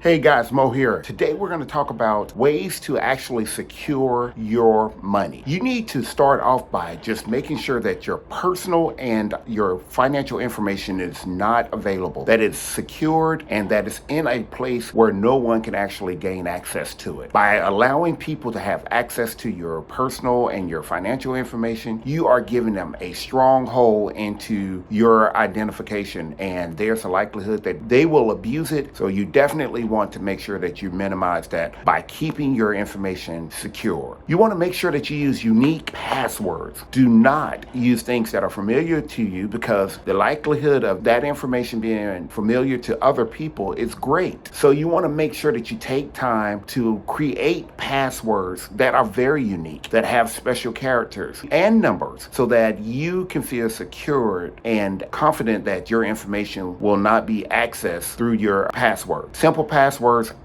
Hey guys, Mo here. Today we're going to talk about ways to actually secure your money. You need to start off by just making sure that your personal and your financial information is not available, that it's secured, and that it's in a place where no one can actually gain access to it. By allowing people to have access to your personal and your financial information, you are giving them a stronghold into your identification, and there's a likelihood that they will abuse it. So you definitely want to make sure that you minimize that by keeping your information secure. You want to make sure that you use unique passwords. Do not use things that are familiar to you, because the likelihood of that information being familiar to other people is great. So you want to make sure that you take time to create passwords that are very unique, that have special characters and numbers, so that you can feel secured and confident that your information will not be accessed through your password. Simple passwords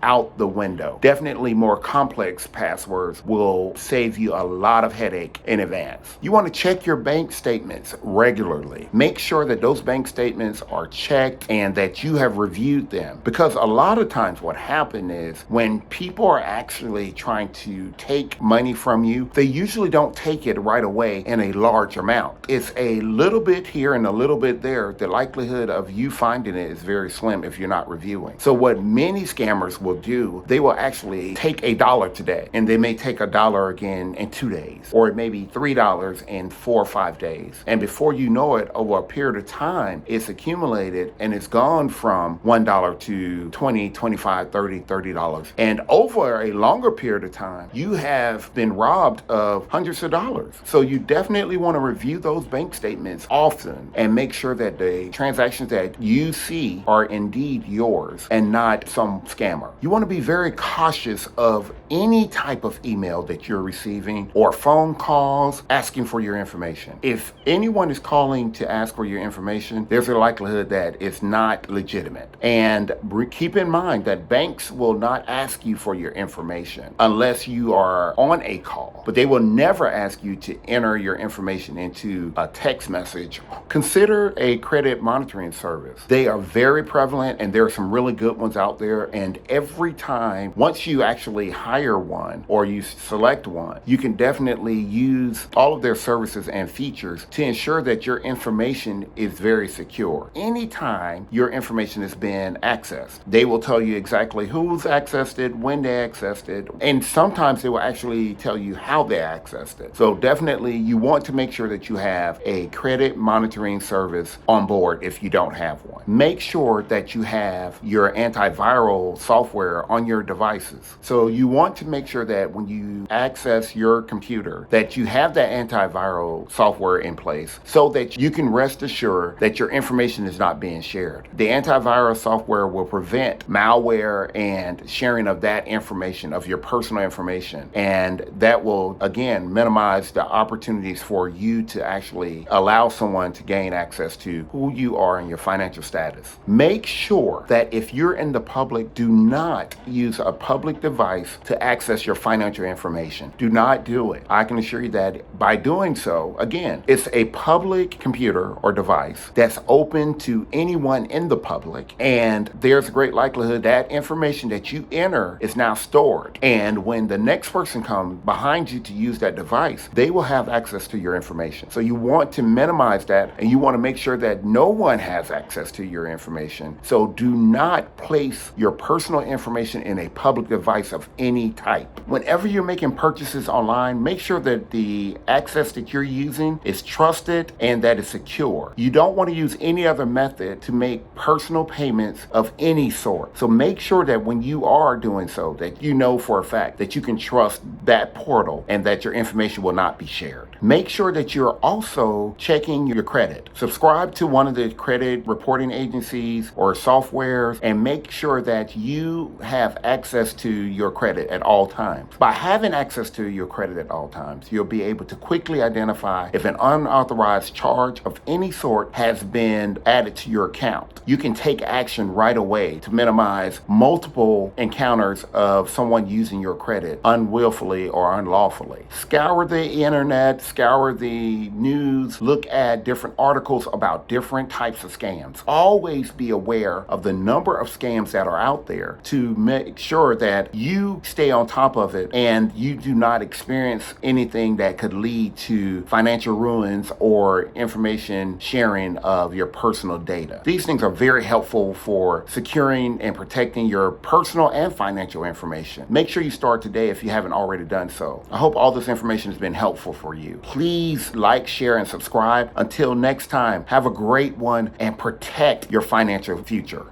out the window. Definitely more complex passwords will save you a lot of headache in advance. You want to check your bank statements regularly. Make sure that those bank statements are checked and that you have reviewed them, because a lot of times what happens is when people are actually trying to take money from you, they usually don't take it right away in a large amount. It's a little bit here and a little bit there. The likelihood of you finding it is very slim if you're not reviewing. So what many scammers will do, they will actually take $1 today, and they may take $1 again in 2 days, or it may be $3 in 4 or 5 days. And before you know it, over a period of time, it's accumulated and it's gone from $1 to $20, $25, $30. And over a longer period of time, you have been robbed of hundreds of dollars. So you definitely want to review those bank statements often and make sure that the transactions that you see are indeed yours and not some scammer. You want to be very cautious of any type of email that you're receiving or phone calls asking for your information. If anyone is calling to ask for your information, there's a likelihood that it's not legitimate. And keep in mind that banks will not ask you for your information unless you are on a call, but they will never ask you to enter your information into a text message. Consider a credit monitoring service. They are very prevalent, and there are some really good ones out there. And every time, once you actually hire one or you select one, you can definitely use all of their services and features to ensure that your information is very secure. Anytime your information has been accessed, they will tell you exactly who's accessed it, when they accessed it, and sometimes they will actually tell you how they accessed it. So definitely you want to make sure that you have a credit monitoring service on board if you don't have one. Make sure that you have your antiviral software on your devices. So you want to make sure that when you access your computer, that you have that antiviral software in place so that you can rest assured that your information is not being shared. The antivirus software will prevent malware and sharing of that information, of your personal information, and that will again minimize the opportunities for you to actually allow someone to gain access to who you are and your financial status. Make sure that if you're in the public, do not use a public device to access your financial information. Do not do it. I can assure you that by doing so, again, it's a public computer or device that's open to anyone in the public, and there's a great likelihood that information that you enter is now stored. And when the next person comes behind you to use that device, they will have access to your information. So you want to minimize that, and you want to make sure that no one has access to your information. So do not place your personal information in a public device of any type. Whenever you're making purchases online, make sure that the access that you're using is trusted and that it's secure. You don't want to use any other method to make personal payments of any sort. So make sure that when you are doing so, that you know for a fact that you can trust that portal and that your information will not be shared. Make sure that you're also checking your credit. Subscribe to one of the credit reporting agencies or softwares and make sure that you have access to your credit at all times. By having access to your credit at all times, you'll be able to quickly identify if an unauthorized charge of any sort has been added to your account. You can take action right away to minimize multiple encounters of someone using your credit unwillfully or unlawfully. Scour the internet, scour the news, look at different articles about different types of scams. Always be aware of the number of scams that are out there to make sure that you stay on top of it and you do not experience anything that could lead to financial ruins or information sharing of your personal data. These things are very helpful for securing and protecting your personal and financial information. Make sure you start today if you haven't already done so. I hope all this information has been helpful for you. Please like, share, and subscribe. Until next time, have a great one and protect your financial future.